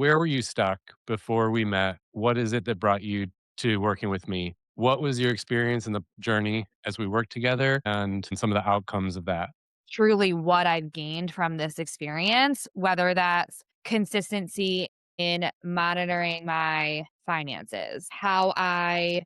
where were you stuck before we met? What is it that brought you to working with me? What was your experience in the journey as we worked together and some of the outcomes of that? Truly what I've gained from this experience, whether that's consistency in monitoring my finances, how I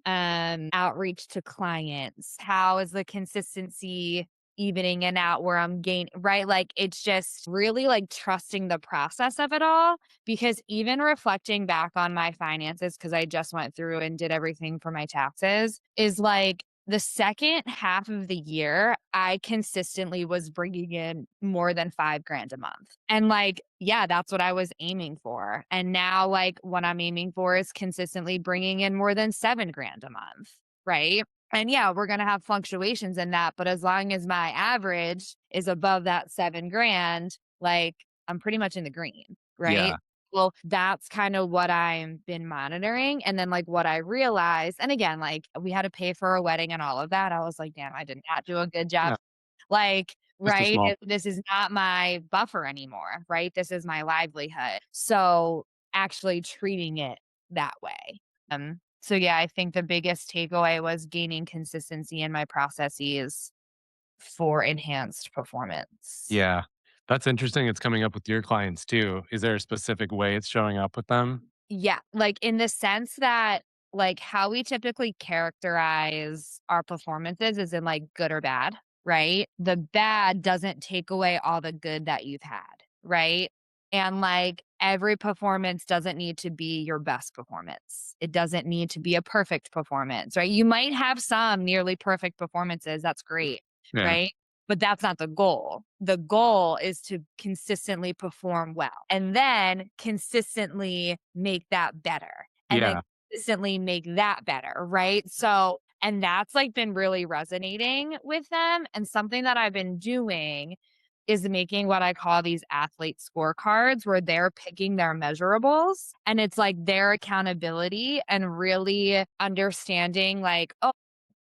outreach to clients, how is the consistency evening and out where I'm gain right? Like it's just really like trusting the process of it all. Because even reflecting back on my finances, because I just went through and did everything for my taxes, is like the second half of the year, I consistently was bringing in more than 5 grand a month. And like, yeah, that's what I was aiming for. And now, like, what I'm aiming for is consistently bringing in more than 7 grand a month. Right. And yeah, we're going to have fluctuations in that. But as long as my average is above that 7 grand, like, I'm pretty much in the green. Right. Yeah. Well, that's kind of what I've been monitoring, and then, like, what I realized and again, like, we had to pay for a wedding and all of that. I was like, "Damn, I did not do a good job." No, Like, just a right? small. This is not my buffer anymore, right? This is my livelihood. So, actually treating it that way. So yeah, I think the biggest takeaway was gaining consistency in my processes for enhanced performance. Yeah. That's interesting. It's coming up with your clients too. Is there a specific way it's showing up with them? Yeah, like, in the sense that, like, how we typically characterize our performances is in, like, good or bad, right? The bad doesn't take away all the good that you've had, right? And, like, every performance doesn't need to be your best performance. It doesn't need to be a perfect performance, right? You might have some nearly perfect performances, that's great, Yeah. right? But that's not the goal. The goal is to consistently perform well and then consistently make that better and then Yeah. consistently make that better, right? So, and that's like been really resonating with them. And something that I've been doing is making what I call these athlete scorecards where they're picking their measurables and it's like their accountability and really understanding, like, oh,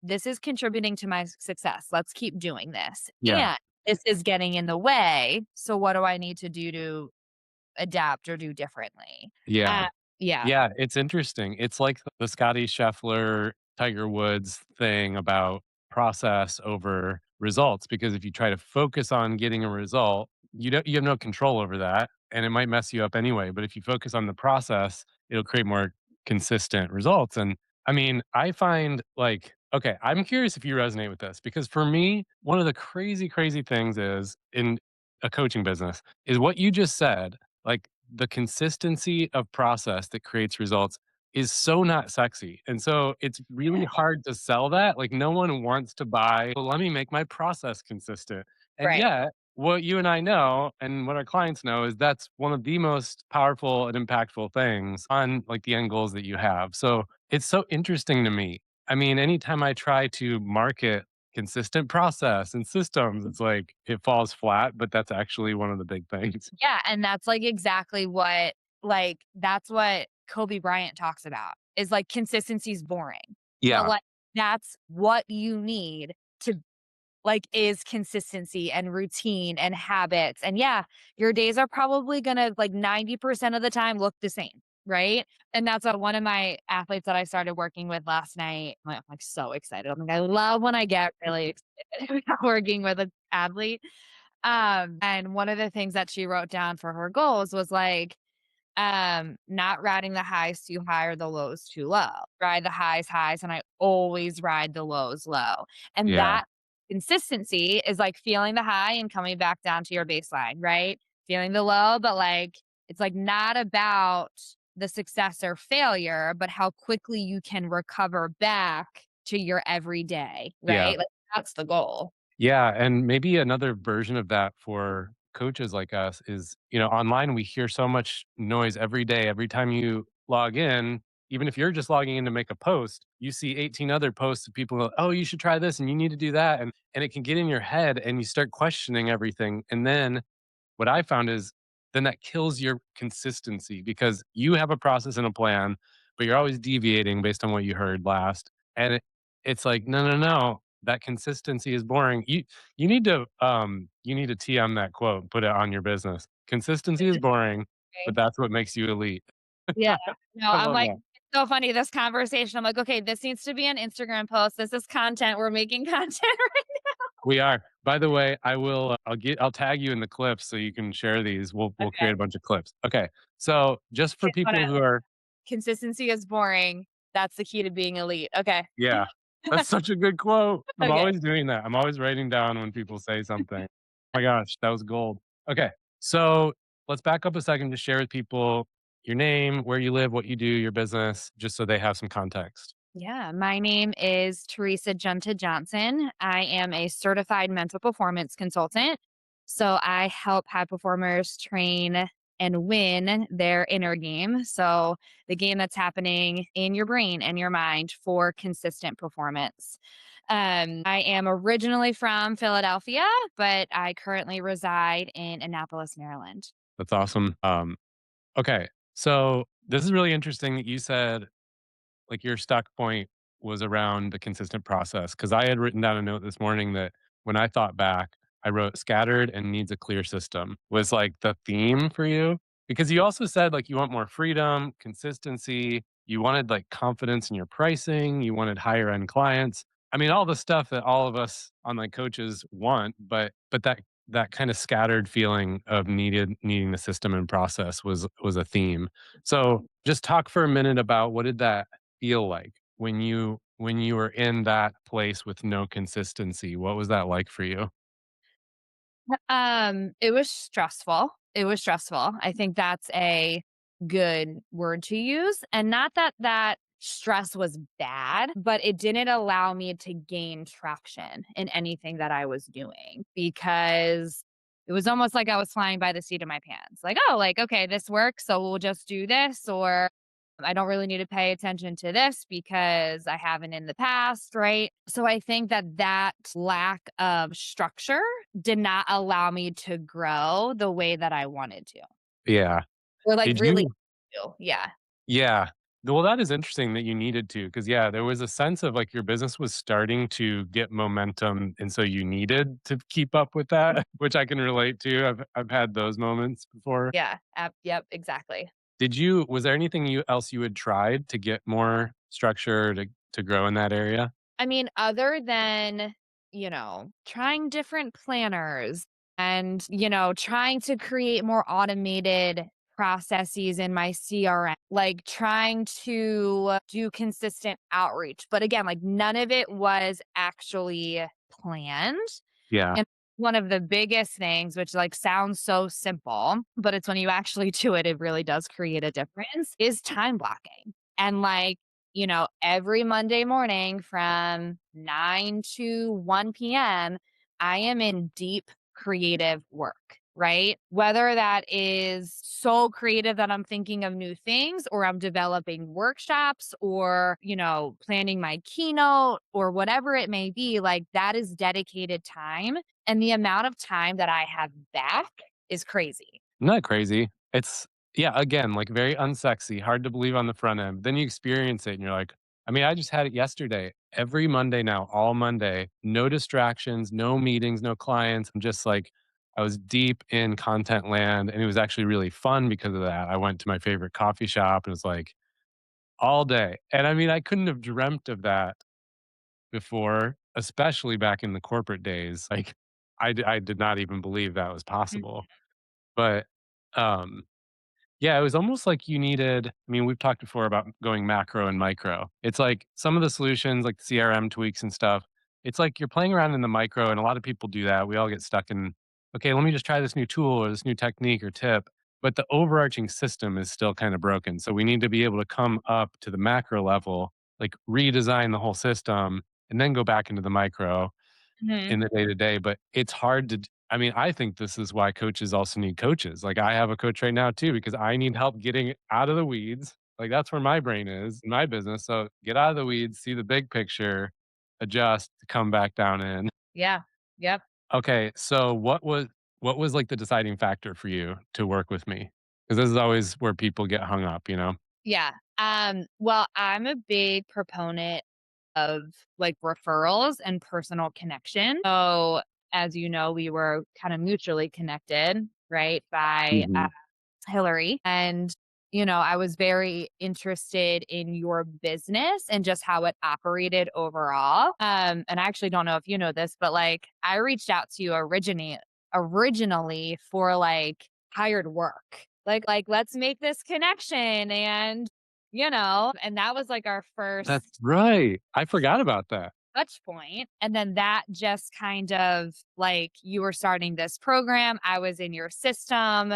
this is contributing to my success. Let's keep doing this. Yeah. And this is getting in the way. So what do I need to do to adapt or do differently? Yeah. Uh, yeah. Yeah, it's interesting. It's like the Scotty Scheffler, Tiger Woods thing about process over results, because if you try to focus on getting a result, you have no control over that, and it might mess you up anyway, but if you focus on the process, it'll create more consistent results, and I mean, I find, like, okay, I'm curious if you resonate with this, because for me, one of the crazy, crazy things is in a coaching business is what you just said. Like, the consistency of process that creates results is so not sexy. And so it's really hard to sell that. Like, no one wants to buy, well, let me make my process consistent. And Right. yet, what you and I know and what our clients know is that's one of the most powerful and impactful things on like the end goals that you have. So it's so interesting to me. I mean, anytime I try to market consistent process and systems, it's like it falls flat, but that's actually one of the big things. Yeah. And that's like exactly what, like, that's what Kobe Bryant talks about is like consistency is boring. But Yeah. like, that's what you need to like, is consistency and routine and habits. And yeah, your days are probably gonna like 90% of the time look the same, right? And that's what one of my athletes that I started working with last night. I'm like so excited. I'm like, I love when I get really excited about working with an athlete. And one of the things that she wrote down for her goals was like, not riding the highs too high or the lows too low. Ride the highs, and I always ride the lows low. And Yeah. that consistency is like feeling the high and coming back down to your baseline, right? Feeling the low, but like it's like not about the success or failure, but how quickly you can recover back to your everyday, Yeah. right? Like that's the goal. Yeah, and maybe another version of that for coaches like us is, online we hear so much noise every day. Every time you log in, even if you're just logging in to make a post, you see 18 other posts of people, go, oh, you should try this and you need to do that. And it can get in your head and you start questioning everything. And then what I found is then that kills your consistency because you have a process and a plan, but you're always deviating based on what you heard last. And it's like, no, no, no. That consistency is boring. You need to TM that quote, put it on your business. Consistency is boring. but that's what makes you elite. Yeah. No, I I'm love like, that. it's so funny, this conversation. I'm like, "Okay, this needs to be an Instagram post. This is content. We're making content right." We are. By the way, I'll tag you in the clips so you can share these. We'll Okay. create a bunch of clips. Okay. So just for Here's what I people who are consistency is boring. That's the key to being elite. Okay. yeah, that's such a good quote. I'm Okay. always doing that. I'm always writing down when people say something. Oh my gosh, that was gold. Okay. So let's back up a second to share with people your name, where you live, what you do, your business, just so they have some context. Yeah, my name is Theresa Junta Johnson. I am a certified mental performance consultant. So I help high performers train and win their inner game. So the game that's happening in your brain and your mind for consistent performance. I am originally from Philadelphia, but I currently reside in Annapolis, Maryland. That's awesome. Okay. So this is really interesting that you said like your stuck point was around the consistent process because I had written down a note this morning that when I thought back, I wrote scattered and needs a clear system was like the theme for you because you also said like you want more freedom, consistency, you wanted like confidence in your pricing, you wanted higher end clients. I mean all the stuff that all of us online coaches want, but that kind of scattered feeling of needing the system and process was a theme. So just talk for a minute about what did that feel like when you were in that place with no consistency? What was that like for you? It was stressful. It was stressful. I think that's a good word to use. And not that that stress was bad, but it didn't allow me to gain traction in anything that I was doing because it was almost like I was flying by the seat of my pants. Like, oh, like, okay, this works. So we'll just do this. Or I don't really need to pay attention to this because I haven't in the past, right? So I think that that lack of structure did not allow me to grow the way that I wanted to, Yeah. or like Did really you do. Yeah. yeah. Well, that is interesting that you needed to, because yeah, there was a sense of like your business was starting to get momentum, and so you needed to keep up with that, which I can relate to. I've had those moments before. Yeah. Yep. Exactly. Did you was there anything else you had tried to get more structure to grow in that area? I mean, other than, trying different planners and, trying to create more automated processes in my CRM, like trying to do consistent outreach. But again, like none of it was actually planned. Yeah. And one of the biggest things, which like sounds so simple, but it's when you actually do it, it really does create a difference, is time blocking. And like, every Monday morning from 9 to 1 p.m., I am in deep creative work, right? Whether that is so creative that I'm thinking of new things or I'm developing workshops or, planning my keynote or whatever it may be, like that is dedicated time. And the amount of time that I have back is crazy. Not crazy. It's yeah, again, like very unsexy, hard to believe on the front end. Then you experience it and you're like, I mean, I just had it yesterday. Every Monday now, all Monday, no distractions, no meetings, no clients. I'm just like, I was deep in content land and it was actually really fun because of that. I went to my favorite coffee shop and it was like all day. And I mean, I couldn't have dreamt of that before, especially back in the corporate days. Like, I did not even believe that was possible. But um, yeah, it was almost like you needed I mean, we've talked before about going macro and micro. It's like some of the solutions, like CRM tweaks and stuff, it's like you're playing around in the micro, and a lot of people do that. We all get stuck in, okay, let me just try this new tool or this new technique or tip. But the overarching system is still kind of broken. So we need to be able to come up to the macro level, like redesign the whole system, and then go back into the micro Mhm. in the day to day, but it's hard to I mean, I think this is why coaches also need coaches. Like, I have a coach right now too because I need help getting out of the weeds. Like, that's where my brain is in my business. So, get out of the weeds, see the big picture, adjust, come back down in. Yeah. Yep. Okay, so what was like the deciding factor for you to work with me? Because this is always where people get hung up, you know? Yeah. Well, I'm a big proponent of like referrals and personal connection. So, as you know, we were kind of mutually connected, right? By Mhm. Hillary. And, I was very interested in your business and just how it operated overall. And I actually don't know if you know this, but like I reached out to you originally for like hired work. Like let's make this connection and that was like our That's first right. I forgot about that. touch point. And then that just kind of like you were starting this program, I was in your system,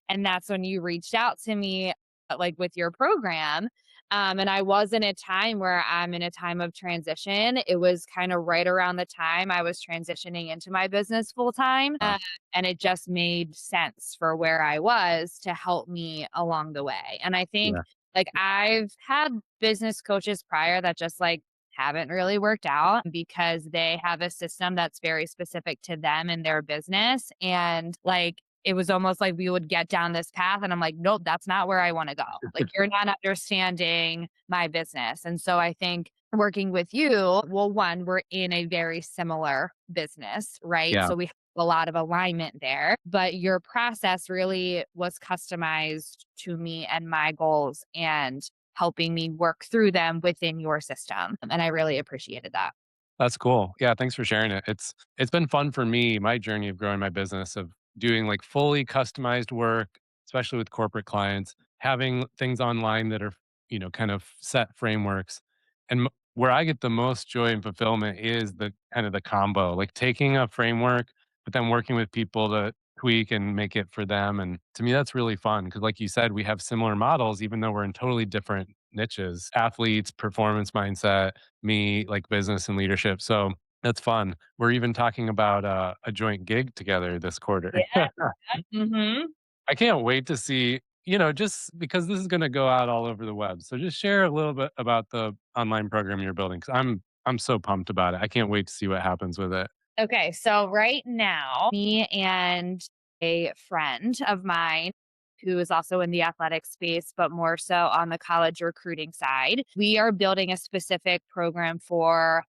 and that's when you reached out to me like with your program. And I was in a time where I'm in a time of transition. It was kind of right around the time I was transitioning into my business full time. Uh, And it just made sense for where I was to help me along the way. And I think yeah, like I've had business coaches prior that just like haven't really worked out because they have a system that's very specific to them and their business. And like, it was almost like we would get down this path, and I'm like, nope, that's not where I want to go. Like, you're not understanding my business. And so I think working with you, well, one, we're in a very similar business, right? yeah. So we have a lot of alignment there, but your process really was customized to me and my goals. And helping me work through them within your system. And I really appreciated that. That's cool. Yeah, thanks for sharing it. It's been fun for me, my journey of growing my business, of doing like fully customized work, especially with corporate clients, having things online that are, kind of set frameworks. And where I get the most joy and fulfillment is the kind of the combo, like taking a framework, but then working with people to tweak and make it for them. And to me, that's really fun because, like you said, we have similar models, even though we're in totally different niches, athletes, performance mindset, me, like business and leadership. So that's fun. We're even talking about a joint gig together this quarter. Yeah. Mhm. I can't wait to see, just because this is going to go out all over the web. So just share a little bit about the online program you're building because I'm so pumped about it. I can't wait to see what happens with it. Okay, so right now, me and a friend of mine who is also in the athletic space, but more so on the college recruiting side, we are building a specific program for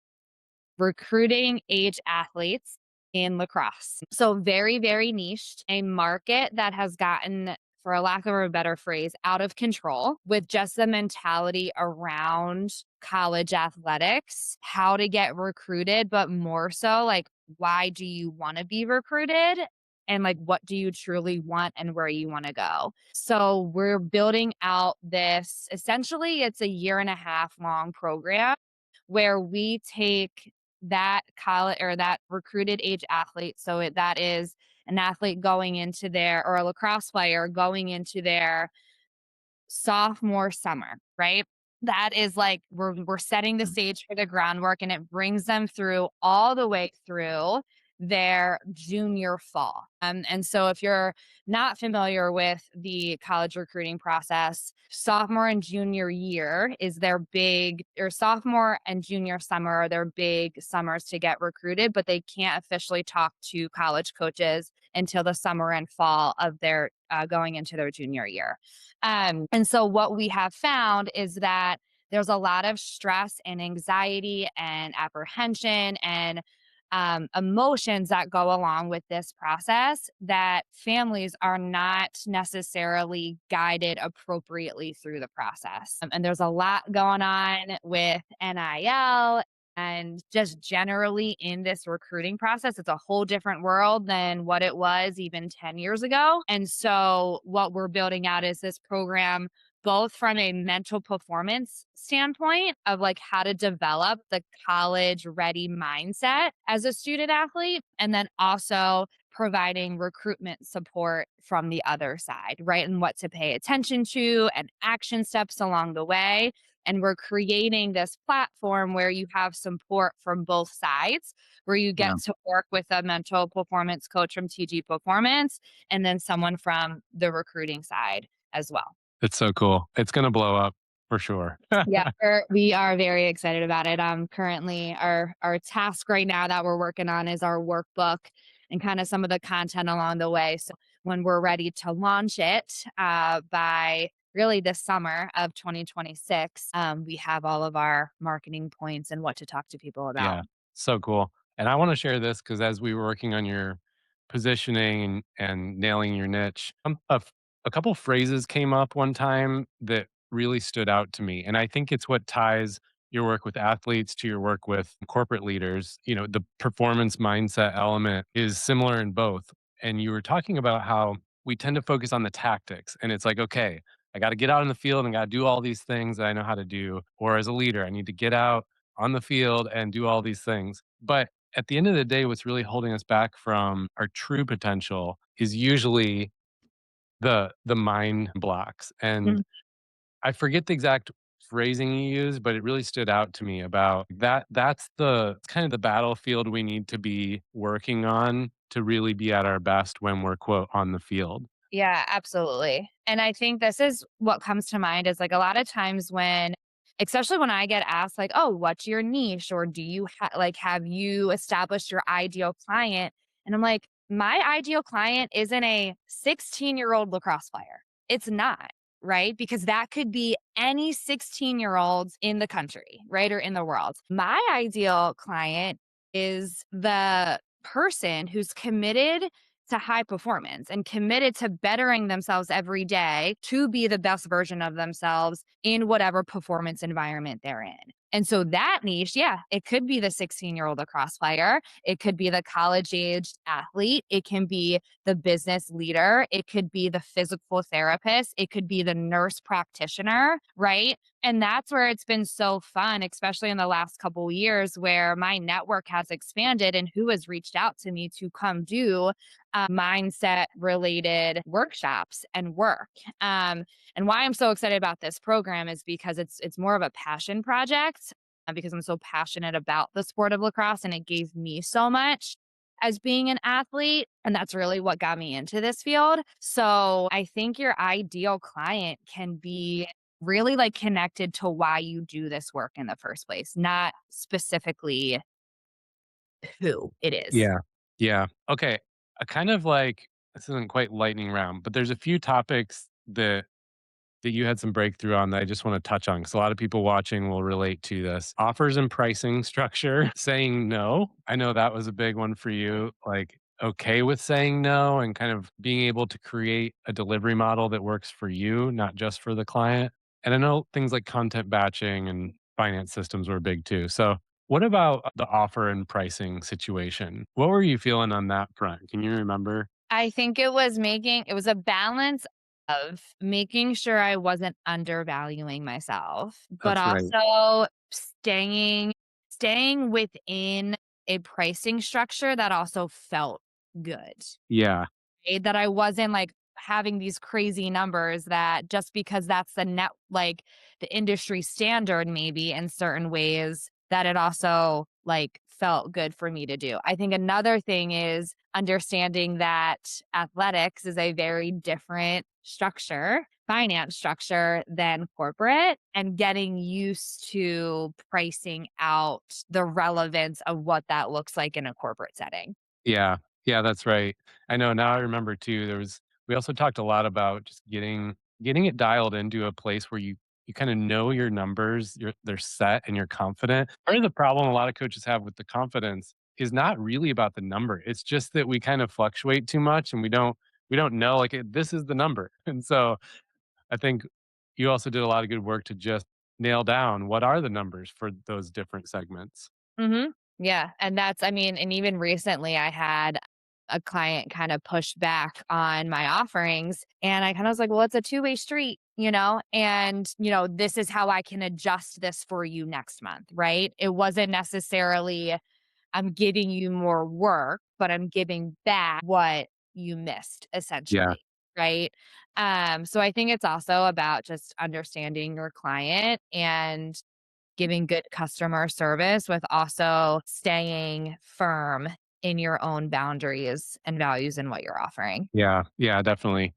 recruiting age athletes in lacrosse. So very, very niched, a market that has gotten, for a lack of a better phrase, out of control with just the mentality around college athletics, how to get recruited, but more so like, why do you want to be recruited? And like, what do you truly want and where you want to go? So, we're building out this essentially, it's a year and a half long program where we take that college or that recruited age athlete. So that is an athlete going into their, or a lacrosse player going into their sophomore summer, right? That is like we're setting the Mm. stage for the groundwork, and it brings them through all the way through their junior fall. And so if you're not familiar with the college recruiting process, sophomore and junior year is their big, or sophomore and junior summer are their big summers to get recruited, but they can't officially talk to college coaches until the summer and fall of their going into their junior year. And so what we have found is that there's a lot of stress and anxiety and apprehension and emotions that go along with this process that families are not necessarily guided appropriately through the process. And there's a lot going on with NIL and just generally in this recruiting process. It's a whole different world than what it was even 10 years ago. And so, what we're building out is this program both from a mental performance standpoint of like how to develop the college ready mindset as a student athlete, and then also providing recruitment support from the other side, right? And what to pay attention to and action steps along the way. And we're creating this platform where you have support from both sides, where you Yeah, get to work with a mental performance coach from TG Performance and then someone from the recruiting side as well. it's so cool. It's going to blow up for sure. Yeah, we are very excited about it. Currently our task right now that we're working on is our workbook and kind of some of the content along the way. So when we're ready to launch it by really this summer of 2026, we have all of our marketing points and what to talk to people about. Yeah, so cool. And I want to share this because as we were working on your positioning and nailing your niche, I'm a A couple phrases came up one time that really stood out to me, and I think it's what ties your work with athletes to your work with corporate leaders. You know, the performance mindset element is similar in both. And you were talking about how we tend to focus on the tactics, and it's like, okay, I got to get out in the field and got to do all these things that I know how to do. Or as a leader, I need to get out on the field and do all these things. But at the end of the day, what's really holding us back from our true potential is usually the mind blocks, and Mhm. I forget the exact phrasing you used, but it really stood out to me about that's the kind of the battlefield we need to be working on to really be at our best when we're, quote, "on the field." Yeah, absolutely. And I think this is what comes to mind is like a lot of times when, especially when I get asked, like, oh, what's your niche? Or do you like, have you established your ideal client? And I'm like, my ideal client isn't a 16-year-old lacrosse player. It's not, right? Because that could be any 16-year-olds in the country, right? Or in the world. My ideal client is the person who's committed to high performance and committed to bettering themselves every day to be the best version of themselves in whatever performance environment they're in. And so that niche, yeah, it could be the 16-year-old lacrosse player. It could be the college aged athlete. It can be the business leader. It could be the physical therapist. It could be the nurse practitioner, right? And that's where it's been so fun, especially in the last couple of years where my network has expanded and who has reached out to me to come do mindset related workshops and work. And why I'm so excited about this program is because it's more of a passion project because I'm so passionate about the sport of lacrosse and it gave me so much as being an athlete. And that's really what got me into this field. So I think your ideal client can be really like connected to why you do this work in the first place, not specifically who it is. Yeah. Yeah. Okay. I kind of like this isn't quite lightning round, but there's a few topics that you had some breakthrough on that I just want to touch on because a lot of people watching will relate to this. Offers and pricing structure, saying no. I know that was a big one for you. Like, okay with saying no and kind of being able to create a delivery model that works for you, not just for the client. And I know things like content batching and finance systems were big too. So, what about the offer and pricing situation? What were you feeling on that front? Can you remember? I think it was a balance of making sure I wasn't undervaluing myself, but That's right. also staying within a pricing structure that also felt good. Yeah. That I wasn't, like, having these crazy numbers that just because that's the industry standard maybe in certain ways, that it also, like, felt good for me to do. I think another thing is understanding that athletics is a very different finance structure than corporate, and getting used to pricing out the relevance of what that looks like in a corporate setting. Yeah. Yeah, that's right. I know now I remember too, we also talked a lot about just getting it dialed into a place where you kinda know your numbers, they're set and you're confident. Part of the problem a lot of coaches have with the confidence is not really about the number. It's just that we kind of fluctuate too much and we don't know, like, this is the number. And so, I think you also did a lot of good work to just nail down what are the numbers for those different segments. Mhm. Yeah, and that's I mean, and even recently I had a client kind of push back on my offerings and I kind of was like, "Well, it's a two-way street, you know, and, this is how I can adjust this for you next month," right? It wasn't necessarily I'm giving you more work, but I'm giving back what you missed Yeah. essentially, right? So I think it's also about just understanding your client and giving good customer service with also staying firm in your own boundaries and values and what you're offering. Yeah. Yeah, definitely.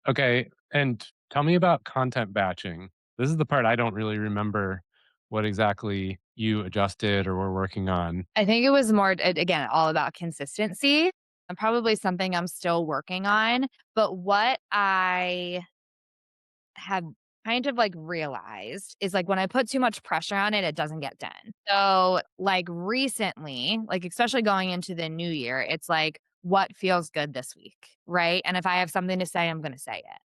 Okay, and tell me about content batching. This is the part I don't really remember what exactly you adjusted or were working on. I think it was more, again, all about consistency and probably something I'm still working on. But what I have kind of like realized is like when I put too much pressure on it, it doesn't get done. So, like recently, like especially going into the new year, it's like what feels good this week, right? And if I have something to say, I'm going to say it.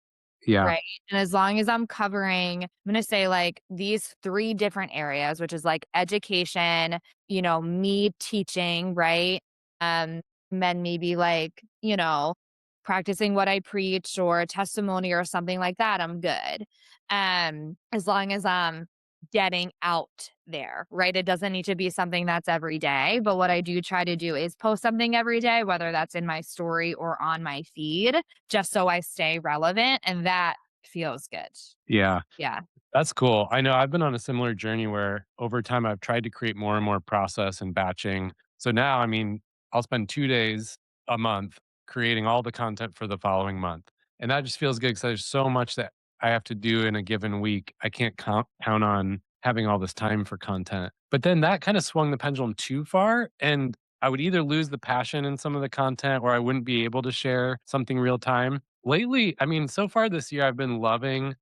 Yeah. right? And as long as I'm covering, I'm gonna say like these 3 different areas, which is like education, me teaching, right? And then maybe like, practicing what I preach or a testimony or something like that, I'm good. As long as I'm getting out there, right? It doesn't need to be something that's every day, but what I do try to do is post something every day, whether that's in my story or on my feed, just so I stay relevant, and that feels good. Yeah. Yeah. That's cool. I know I've been on a similar journey where over time I've tried to create more and more process and batching. So now, I mean, I'll spend 2 days a month creating all the content for the following month. And that just feels good because there's so much that I have to do in a given week. I can't count on having all this time for content. But then that kind of swung the pendulum too far. And I would either lose the passion in some of the content or I wouldn't be able to share something real time. Lately, I mean, so far this year, I've been loving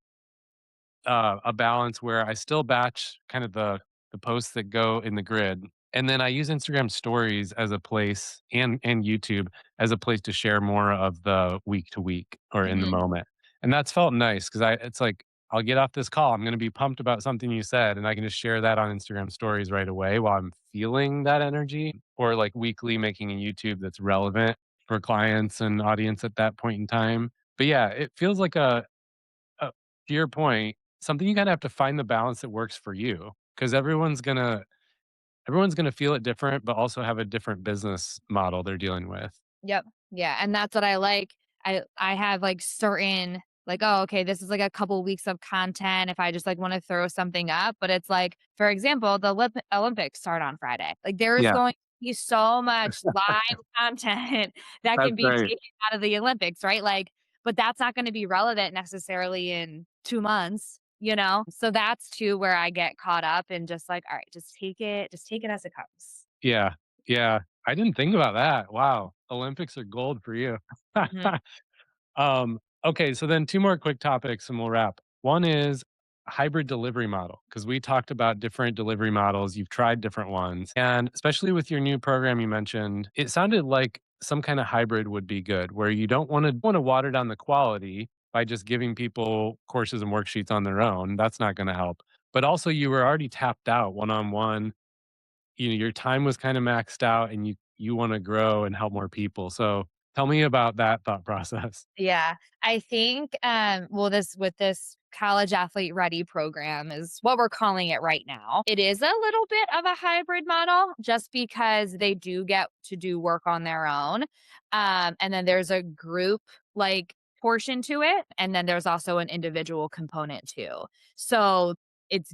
a balance where I still batch kind of the posts that go in the grid, and then I use Instagram Stories as a place and YouTube as a place to share more of the week to week or in the Mhm. moment, and that's felt nice because I it's like I'll get off this call, I'm gonna be pumped about something you said, and I can just share that on Instagram Stories right away while I'm feeling that energy, or like weekly making a YouTube that's relevant for clients and audience at that point in time. But yeah, it feels like to your point, something you kinda have to find the balance that works for you, because everyone's gonna feel it different, but also have a different business model they're dealing with. Yep. Yeah, and that's what I like. I have, like, certain like, "Oh, okay, this is, like, a couple weeks of content if I just, like, wanna throw something up," but it's like, for example, the Olympics start on Friday. Like, there is Yeah, going to be so much live content that that's can be right. taken out of the Olympics, right? Like, but that's not gonna be relevant necessarily in 2 months, you know? So that's too where I get caught up and just like, "Alright, just take it as it comes." Yeah, yeah. I didn't think about that. Wow, Olympics are gold for you. Mhm. Okay, so then 2 more quick topics and we'll wrap. One is hybrid delivery model, because we talked about different delivery models, you've tried different ones, and especially with your new program you mentioned, it sounded like some kinda hybrid would be good, where you don't wanna water down the quality by just giving people courses and worksheets on their own, that's not gonna help. But also you were already tapped out one-on-one, your time was kinda maxed out and you wanna grow and help more people, so tell me about that thought process. Yeah, I think, well, this with this college athlete ready program is what we're calling it right now. It is a little bit of a hybrid model just because they do get to do work on their own. And then there's a group like portion to it. And then there's also an individual component too. So it's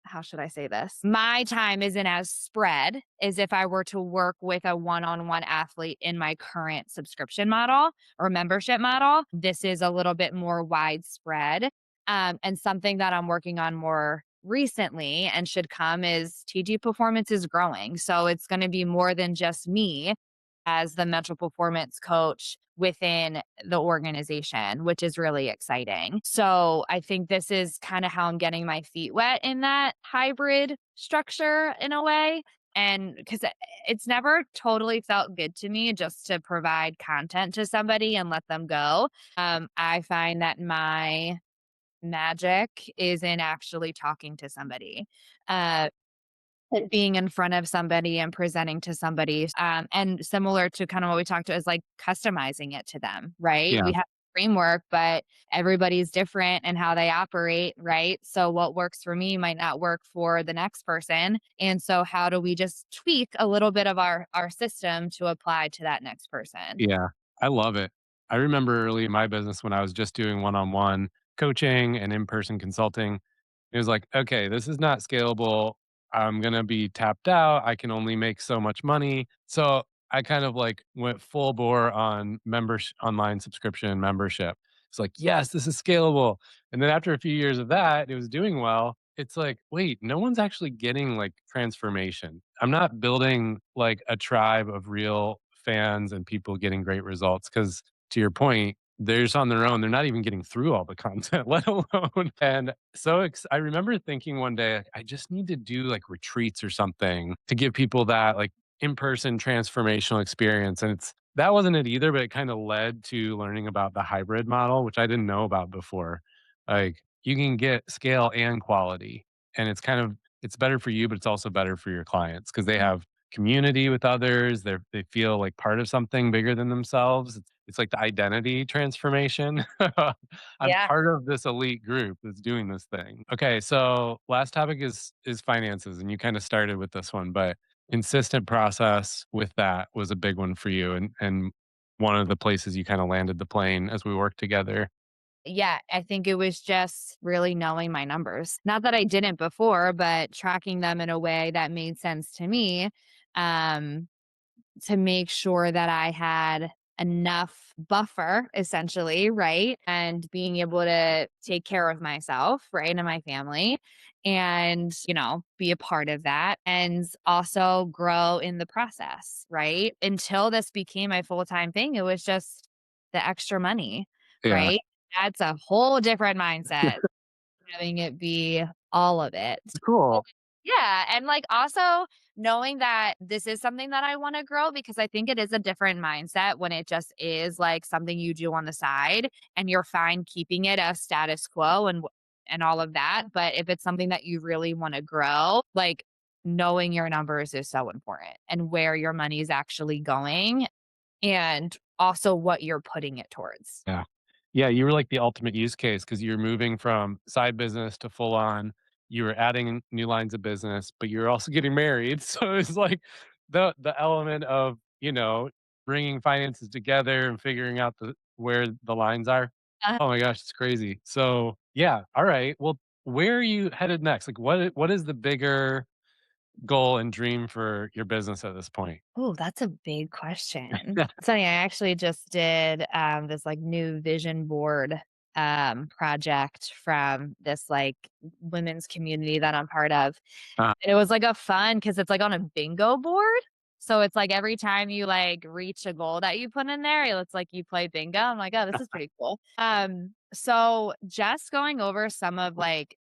how should I say this? My time isn't as spread as if I were to work with a one-on-one athlete in my current subscription model or membership model. This is a little bit more widespread. And something that I'm working on more recently and should come is TG performance is growing. So it's going to be more than just me as the mental performance coach within the organization, which is really exciting. So I think this is kind of how I'm getting my feet wet in that hybrid structure in a way. And because it's never totally felt good to me just to provide content to somebody and let them go. I find that my magic is in actually talking to somebody. Uh, being in front of somebody and presenting to somebody, and similar to kind of what we talked to is like customizing it to them, right? Yeah, We have a framework, but everybody's different and how they operate, right? So what works for me might not work for the next person. And so how do we just tweak a little bit of our system to apply to that next person? yeah, I love it. I remember early in my business when I was just doing one-on-one coaching and in-person consulting, it was like, "Okay, this is not scalable. I'm gonna be tapped out. I can only make so much money." So, I kind of, like, went full bore on online subscription membership. It's like, "Yes, this is scalable." And then after a few years of that, it was doing well. It's like, "Wait, no one's actually getting, like, transformation. I'm not building, like, a tribe of real fans and people getting great results." Because to your point, they're just on their own. They're not even getting through all the content, let alone and I remember thinking one day, I just need to do, like, retreats or something to give people that, like, in-person transformational experience, and it's that wasn't it either, but it kinda led to learning about the hybrid model, which I didn't know about before. Like, you can get scale and quality, and it's better for you, but it's also better for your clients because they Mm. have community with others, they feel like part of something bigger than themselves. It's like the identity transformation. I'm Yeah. part of this elite group that's doing this thing. Okay, so last topic is finances, and you kinda started with this one, but consistent process with that was a big one for you and one of the places you kinda landed the plane as we worked together. Yeah, I think it was just really knowing my numbers. Not that I didn't before, but tracking them in a way that made sense to me. Um, to make sure that I had enough buffer essentially, right? And being able to take care of myself, right? And my family and, be a part of that and also grow in the process, right? Until this became my full-time thing, it was just the extra money, Yeah. right? That's a whole different mindset, having it be all of it. Cool. Yeah, and, also knowing that this is something that I wanna grow because I think it is a different mindset when it just is, something you do on the side and you're fine keeping it as status quo and all of that, but if it's something that you really wanna grow, knowing your numbers is so important and where your money is actually going and also what you're putting it towards. Yeah. Yeah, you were like the ultimate use case because 'cause you're moving from side business to full on. You were adding new lines of business, but you're also getting married. So it's like the element of, bringing finances together and figuring out where the lines are. Oh my gosh, it's crazy. So, yeah, all right. Well, where are you headed next? Like what is the bigger goal and dream for your business at this point? Oh, that's a big question. So yeah, I actually just did this new vision board project from this women's community that I'm part of. Uh, And it was a fun because it's on a bingo board. So it's every time you reach a goal that you put in there, it's you play bingo. I'm like, oh, this is pretty cool. So just going over some of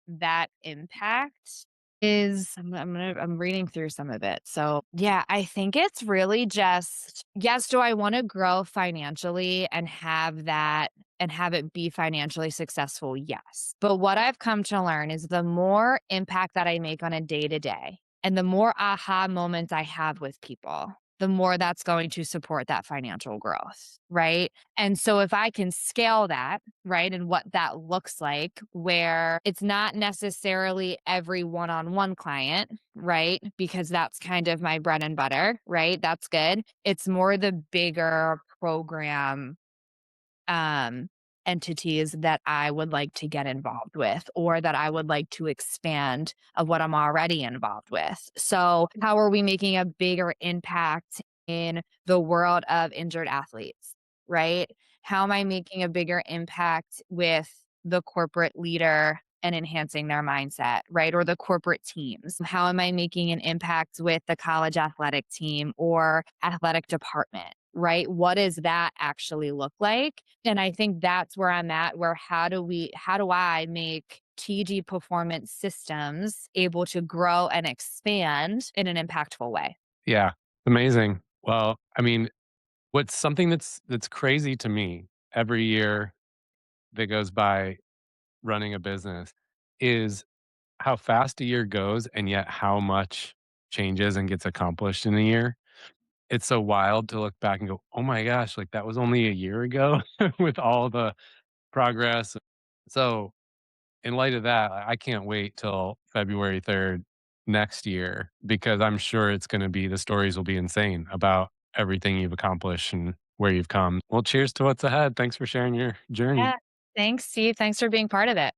that impact is I'm reading through some of it. So, yeah, I think it's really just yes, do I wanna grow financially and have that and have it be financially successful? Yes. But what I've come to learn is the more impact that I make on a day to day and the more aha moments I have with people, the more that's going to support that financial growth, right? And so if I can scale that, right, and what that looks like, where it's not necessarily every one on one client, right, because that's kind of my bread and butter, right? That's good. It's more the bigger program um, entities that I would like to get involved with or that I would like to expand of what I'm already involved with. So, how are we making a bigger impact in the world of injured athletes, right? How am I making a bigger impact with the corporate leader and enhancing their mindset, right? Or the corporate teams? How am I making an impact with the college athletic team or athletic department, right? What does that actually look like? And I think that's where I'm at, where how do I make TG performance systems able to grow and expand in an impactful way? yeah, amazing. Well, I mean, what's something that's crazy to me every year that goes by running a business is how fast a year goes and yet how much changes and gets accomplished in a year. It's so wild to look back and go, "Oh my gosh, like that was only a year ago," with all the progress. So, in light of that, I can't wait till February 3rd next year because I'm sure it's gonna be the stories will be insane about everything you've accomplished and where you've come. Well, cheers to what's ahead. Thanks for sharing your journey. Yeah. Thanks, Steve. Thanks for being part of it.